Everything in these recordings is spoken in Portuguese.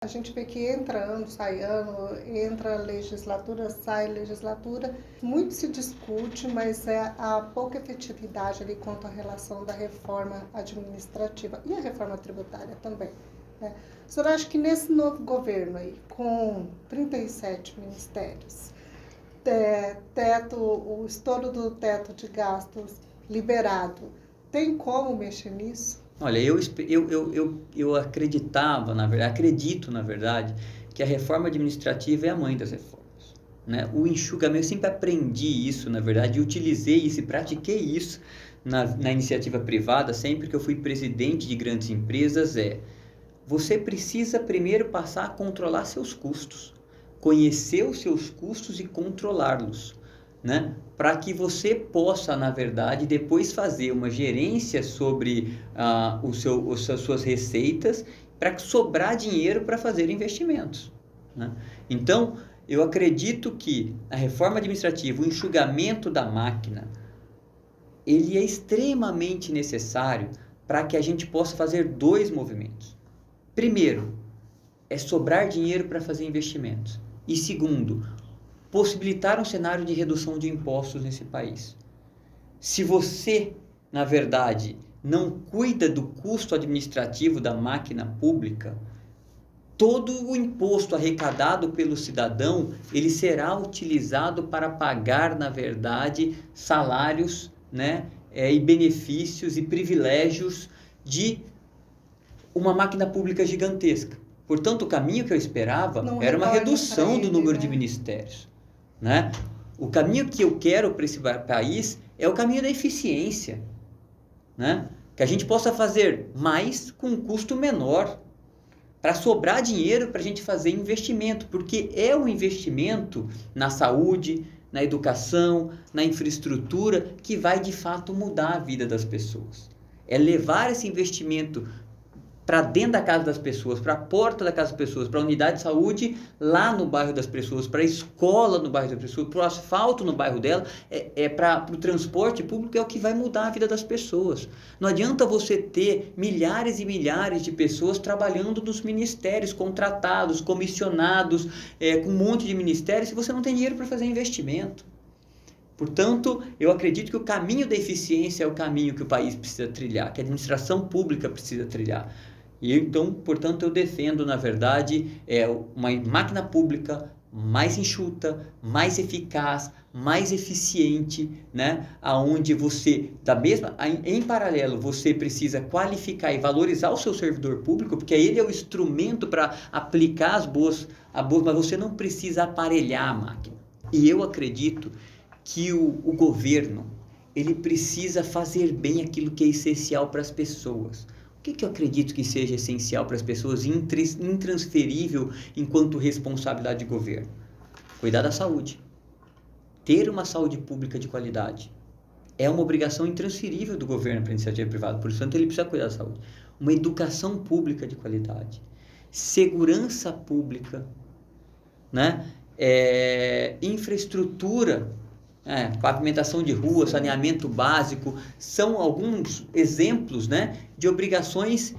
A gente vê que entra ano, sai ano, entra legislatura, sai legislatura. Muito se discute, mas a pouca efetividade ali quanto à relação da reforma administrativa e a reforma tributária também, né? A senhora acha que nesse novo governo aí, com 37 ministérios, o estouro do teto de gastos liberado, tem como mexer nisso? Olha, eu acreditava, na verdade, acredito, na verdade, que a reforma administrativa é a mãe das reformas, né? O enxugamento, eu sempre aprendi isso, na verdade, e utilizei isso e pratiquei isso na iniciativa privada, sempre que eu fui presidente de grandes empresas, você precisa primeiro passar a controlar seus custos, conhecer os seus custos e controlá-los, né? Para que você possa, na verdade, depois fazer uma gerência sobre as suas receitas, para sobrar dinheiro para fazer investimentos, né? Então, eu acredito que a reforma administrativa, o enxugamento da máquina, ele é extremamente necessário para que a gente possa fazer dois movimentos. Primeiro, é sobrar dinheiro para fazer investimentos. E segundo, possibilitar um cenário de redução de impostos nesse país. Se você, na verdade, não cuida do custo administrativo da máquina pública, todo o imposto arrecadado pelo cidadão, ele será utilizado para pagar, na verdade, salários, né, e benefícios e privilégios de uma máquina pública gigantesca. Portanto, o caminho que eu esperava era uma redução do número de ministérios, né? O caminho que eu quero para esse país é o caminho da eficiência, né? Que a gente possa fazer mais com um custo menor, para sobrar dinheiro para a gente fazer investimento, porque é o investimento na saúde, na educação, na infraestrutura que vai de fato mudar a vida das pessoas. É levar esse investimento para dentro da casa das pessoas, para a porta da casa das pessoas, para a unidade de saúde lá no bairro das pessoas, para a escola no bairro das pessoas, para o asfalto no bairro dela, para o transporte público, é o que vai mudar a vida das pessoas. Não adianta você ter milhares e milhares de pessoas trabalhando nos ministérios, contratados, comissionados, com um monte de ministérios, se você não tem dinheiro para fazer investimento. Portanto, eu acredito que o caminho da eficiência é o caminho que o país precisa trilhar, que a administração pública precisa trilhar. E então, portanto, eu defendo, na verdade, uma máquina pública mais enxuta, mais eficaz, mais eficiente, né? Aonde você, em paralelo, você precisa qualificar e valorizar o seu servidor público, porque ele é o instrumento para aplicar as boas, mas você não precisa aparelhar a máquina. E eu acredito que o governo, ele precisa fazer bem aquilo que é essencial para as pessoas. O que eu acredito que seja essencial para as pessoas, intransferível enquanto responsabilidade de governo? Cuidar da saúde. Ter uma saúde pública de qualidade. É uma obrigação intransferível do governo para a iniciativa privada, portanto ele precisa cuidar da saúde. Uma educação pública de qualidade. Segurança pública, né? Infraestrutura, pavimentação de rua, saneamento básico, são alguns exemplos, né, de obrigações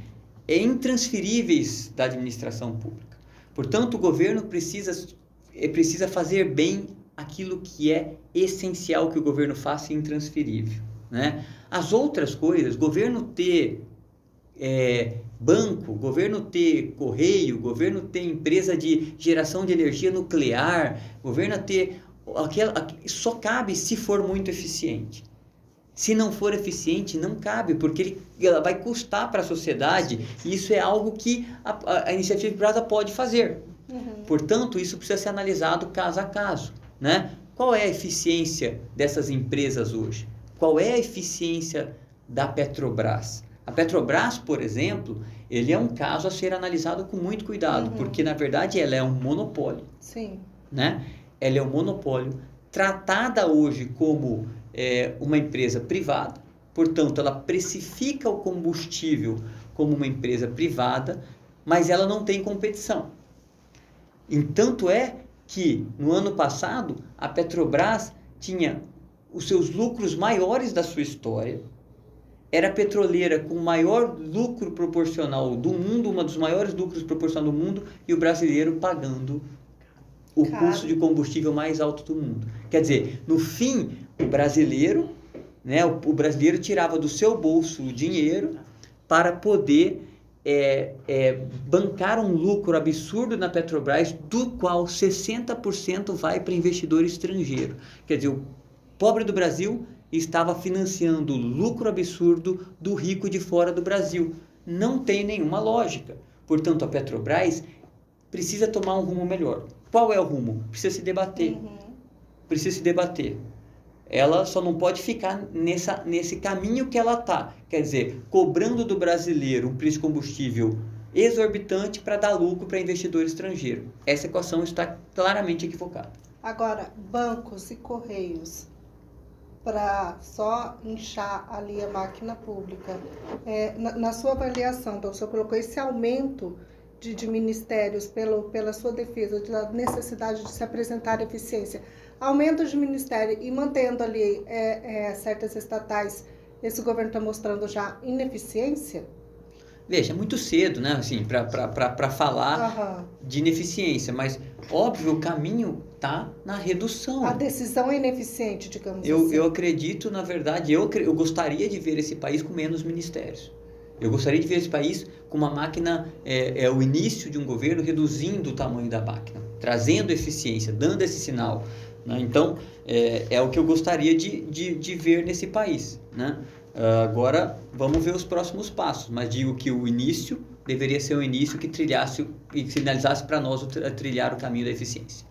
intransferíveis da administração pública. Portanto, o governo precisa fazer bem aquilo que é essencial que o governo faça, intransferível, né? As outras coisas, governo ter banco, governo ter correio, governo ter empresa de geração de energia nuclear, governo ter só cabe se for muito eficiente. Se não for eficiente, não cabe, porque ela vai custar para a sociedade, e isso é algo que a iniciativa privada pode fazer. Uhum. Portanto, isso precisa ser analisado caso a caso, né? Qual é a eficiência dessas empresas hoje? Qual é a eficiência da Petrobras? A Petrobras, por exemplo, ele é um caso a ser analisado com muito cuidado, porque na verdade ela é um monopólio. Sim. Né? Ela é um monopólio, tratada hoje como uma empresa privada, portanto ela precifica o combustível como uma empresa privada, mas ela não tem competição. Tanto é que no ano passado a Petrobras tinha os seus lucros maiores da sua história, era a petroleira com o maior lucro proporcional do mundo, uma dos maiores lucros proporcionais do mundo, e o brasileiro pagando o custo de combustível mais alto do mundo. Quer dizer, no fim, o brasileiro, né, o brasileiro tirava do seu bolso o dinheiro para poder bancar um lucro absurdo na Petrobras, do qual 60% vai para investidor estrangeiro. Quer dizer, o pobre do Brasil estava financiando o lucro absurdo do rico de fora do Brasil. Não tem nenhuma lógica. Portanto, a Petrobras precisa tomar um rumo melhor. Qual é o rumo? Precisa se debater. Precisa se debater. Ela só não pode ficar nesse caminho que ela está. Quer dizer, cobrando do brasileiro um preço de combustível exorbitante para dar lucro para investidor estrangeiro. Essa equação está claramente equivocada. Agora, bancos e correios, para só inchar ali a máquina pública, na sua avaliação, então, o senhor colocou esse aumento de ministérios pela sua defesa da necessidade de se apresentar eficiência, aumento de ministério e mantendo ali certas estatais, esse governo está mostrando já ineficiência? Veja, é muito cedo, né, assim, para falar de ineficiência, mas, óbvio, o caminho está na redução. A decisão é ineficiente, digamos assim. Eu acredito, na verdade, eu gostaria de ver esse país com menos ministérios. Eu gostaria de ver esse país com uma máquina, o início de um governo reduzindo o tamanho da máquina, trazendo eficiência, dando esse sinal, né? Então, é o que eu gostaria de ver nesse país, né? Agora, vamos ver os próximos passos, mas digo que o início deveria ser um início que trilhasse e sinalizasse para nós trilhar o caminho da eficiência.